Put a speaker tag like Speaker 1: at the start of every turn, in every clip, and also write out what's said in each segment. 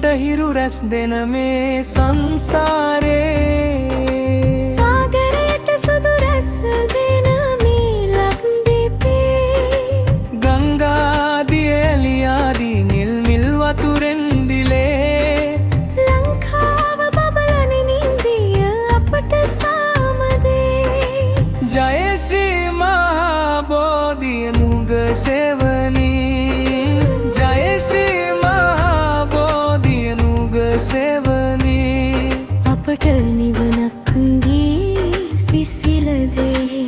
Speaker 1: මුදුනට හිරු රැස් දෙන මේ සංසාරේ
Speaker 2: සාගරයට සුදු රැස් දෙන මේ ලක්දිපේ
Speaker 1: ගංගාදී එළියාදී නිල් මිල් වතුරෙන් දිලේ
Speaker 2: ලංකාව බබලන නින්දිය අපට සාමදේ
Speaker 1: ජය ශ්‍රී මහා බෝධිය නුග සෙවණී ජය ශ්‍රී මහා බෝධිය නුග සෙවණී
Speaker 2: අපට නිවනක් දී සිසිලදේ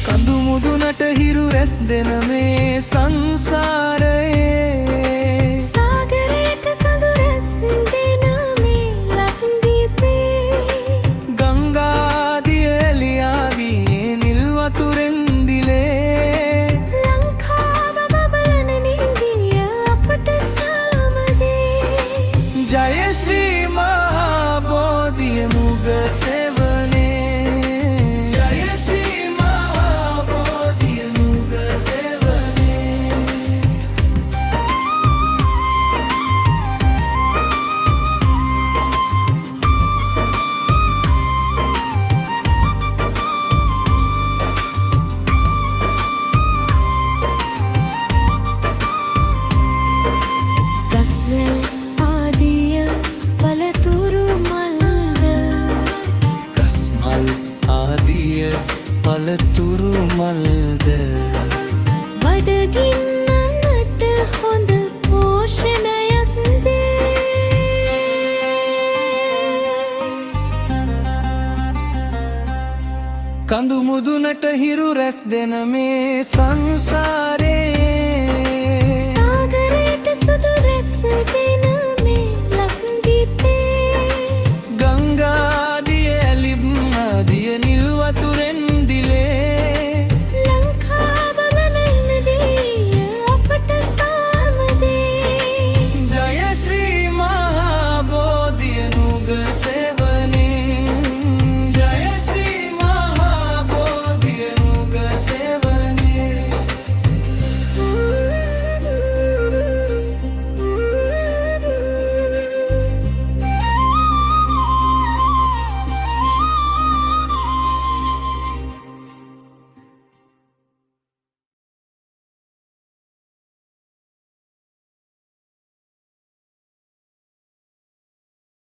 Speaker 1: කඳු මුදුනට හිරු රැස් දෙන මේ සංසාරයේ
Speaker 2: සාගරයට සුදු රැස් දෙන මේ ලක්දිපේ
Speaker 1: ගංගාදී එළියාදී නිල් වතුරෙන් දිලේ
Speaker 2: ලංකාව බබලන නින්දිය අපට සාමදේ
Speaker 1: ජය ශ්‍රී මහා බෝධිය නුග සෙවණේ ජය ශ්‍රී මහා බෝධිය නුග සෙවණේ
Speaker 2: ගස්වැල් ආදිය පළතුරු මල්ද
Speaker 1: ගස්මල් ආදිය පළතුරු මල්ද
Speaker 2: බඩගින්නට හොඳ පෝෂණයක් දේ
Speaker 1: කඳු මුදුනට හිරු රැස් දෙන මේ සංසාරේ
Speaker 2: සාගරයට සුදු රැස් දෙන මේ ලක්දිපේ
Speaker 1: ගංගාදී එළියාදී නිල් වතුරෙන් දිලේ
Speaker 2: ලංකාව බබලන අපට සාමදේ
Speaker 1: ජය ශ්‍රී මහා බෝධිය නුග සෙවණී ජය ශ්‍රී මහා බෝධිය නුග සෙවණී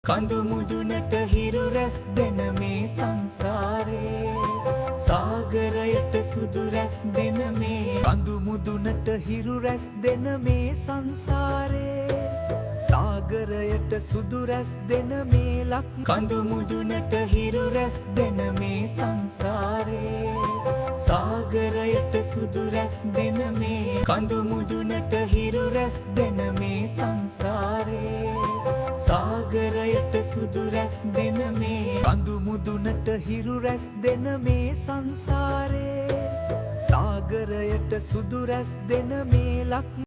Speaker 1: කඳු මුදුනට හිරු රැස් දෙන මේ සංසාරේ සාගරයට සුදු රැස් දෙන මේ කඳු මුදුනට හිරු රැස් දෙන මේ සංසාරේ සාගරයට සුදු රැස් දෙන මේ ලක් කඳු මුදුනට හිරු රැස් දෙන මේ සංසාරේ සාගරයට සුදු රැස් දෙන මේ කඳු මුදුනට හිරු රැස් දෙන මේ සංසාරේ සාගරයට සුදු රැස් දෙන මේ කඳු මුදුනට හිරු රැස් දෙන මේ සංසාරේ සාගරයට සුදු රැස් දෙන මේ ලක්